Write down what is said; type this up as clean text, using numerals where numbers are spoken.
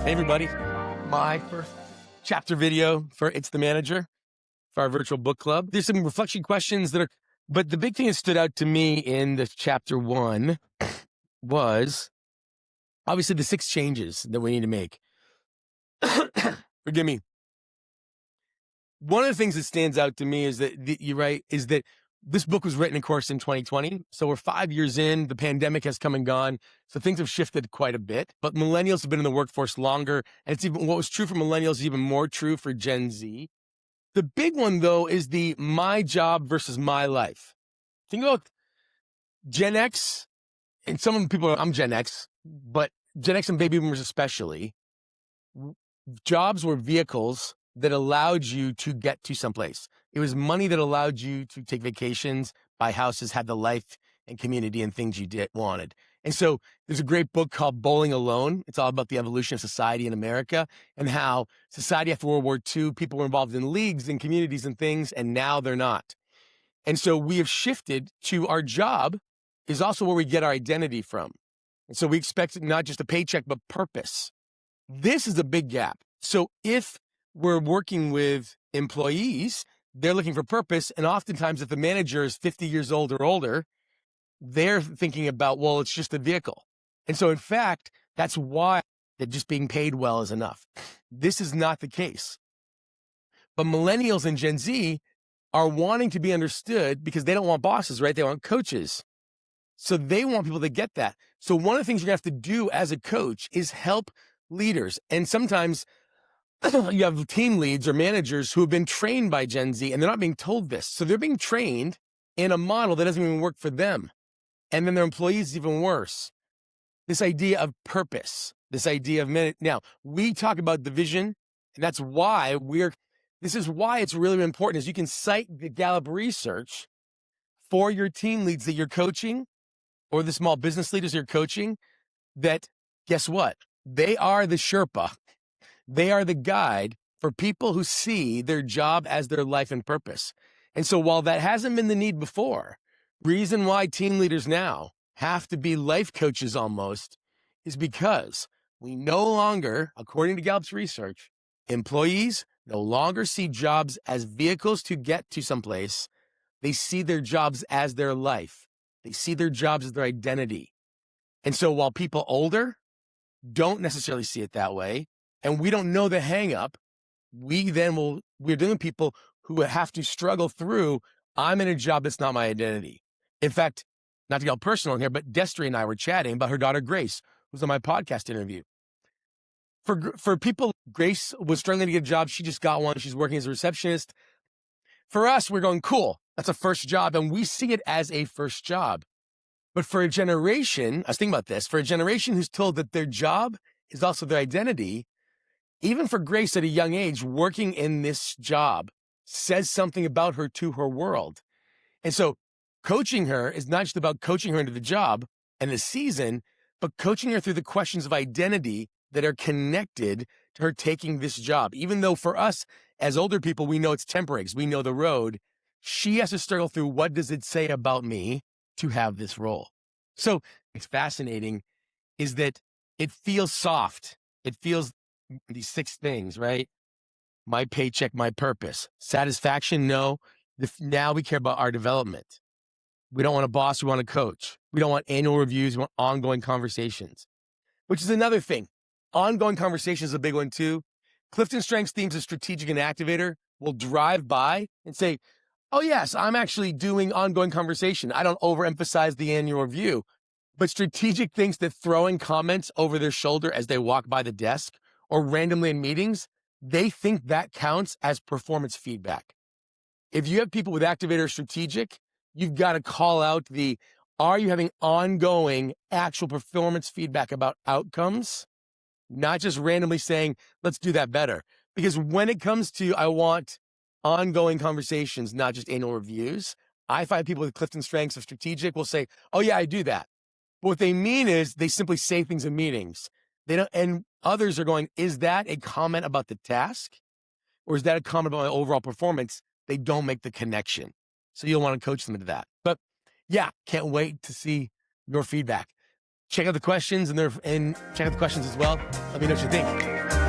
Hey everybody, my first chapter video for It's the Manager for our virtual book club. There's some reflection questions but the big thing that stood out to me in the chapter 1 was obviously the 6 changes that we need to make. Forgive me. One of the things that stands out to me is that is that this book was written, of course, in 2020. So we're 5 years in. The pandemic has come and gone. So things have shifted quite a bit. But millennials have been in the workforce longer. And it's even what was true for millennials is even more true for Gen Z. The big one, though, is the my job versus my life. Think about Gen X, and some people, I'm Gen X, but Gen X and baby boomers especially, jobs were vehicles that allowed you to get to someplace. It was money that allowed you to take vacations, buy houses, have the life and community and things you wanted. And so there's a great book called Bowling Alone. It's all about the evolution of society in America and how society after World War II, people were involved in leagues and communities and things, and now they're not. And so we have shifted to our job is also where we get our identity from. And so we expect not just a paycheck, but purpose. This is a big gap. So if we're working with employees, they're looking for purpose. And oftentimes if the manager is 50 years old or older, they're thinking about, well, it's just a vehicle. And so in fact, that's why that just being paid well is enough. This is not the case. But millennials and Gen Z are wanting to be understood because they don't want bosses, right? They want coaches. So they want people to get that. So one of the things you're gonna have to do as a coach is help leaders. And sometimes you have team leads or managers who have been trained by Gen Z and they're not being told this. So they're being trained in a model that doesn't even work for them. And then their employees is even worse. This idea of purpose, this idea of now we talk about the vision, and that's why this is why it's really important is you can cite the Gallup research for your team leads that you're coaching or the small business leaders you're coaching that guess what? They are the Sherpa. They are the guide for people who see their job as their life and purpose. And so while that hasn't been the need before, reason why team leaders now have to be life coaches almost is because we no longer, according to Gallup's research, employees no longer see jobs as vehicles to get to someplace. They see their jobs as their life. They see their jobs as their identity. And so while people older don't necessarily see it that way, and we don't know the hang up, we're dealing with people who have to struggle through, I'm in a job that's not my identity. In fact, not to get all personal here, but Destry and I were chatting about her daughter, Grace, who's on my podcast interview. For people, Grace was struggling to get a job. She just got one. She's working as a receptionist. For us, we're going, cool. That's a first job. And we see it as a first job. But for a generation, I was thinking about this, for a generation who's told that their job is also their identity, even for Grace at a young age, working in this job says something about her to her world. And so coaching her is not just about coaching her into the job and the season, but coaching her through the questions of identity that are connected to her taking this job. Even though for us as older people, we know it's temporary because we know the road, she has to struggle through what does it say about me to have this role. So it's fascinating is that it feels soft. It feels these 6 things, right? My paycheck, my purpose. Satisfaction, no. Now we care about our development. We don't want a boss, we want a coach. We don't want annual reviews, we want ongoing conversations, which is another thing. Ongoing conversations is a big one too. Clifton Strengths Themes of Strategic and Activator will drive by and say, oh yes, I'm actually doing ongoing conversation. I don't overemphasize the annual review, but Strategic thinks that throwing comments over their shoulder as they walk by the desk or randomly in meetings, they think that counts as performance feedback. If you have people with Activator or Strategic, you've got to call out are you having ongoing actual performance feedback about outcomes? Not just randomly saying, let's do that better. Because when it comes to, I want ongoing conversations, not just annual reviews, I find people with Clifton Strengths of Strategic will say, oh yeah, I do that. But what they mean is they simply say things in meetings. They don't, and others are going, is that a comment about the task? Or is that a comment about my overall performance? They don't make the connection. So you'll want to coach them into that. But yeah, can't wait to see your feedback. check out the questions and check out the questions as well. Let me know what you think.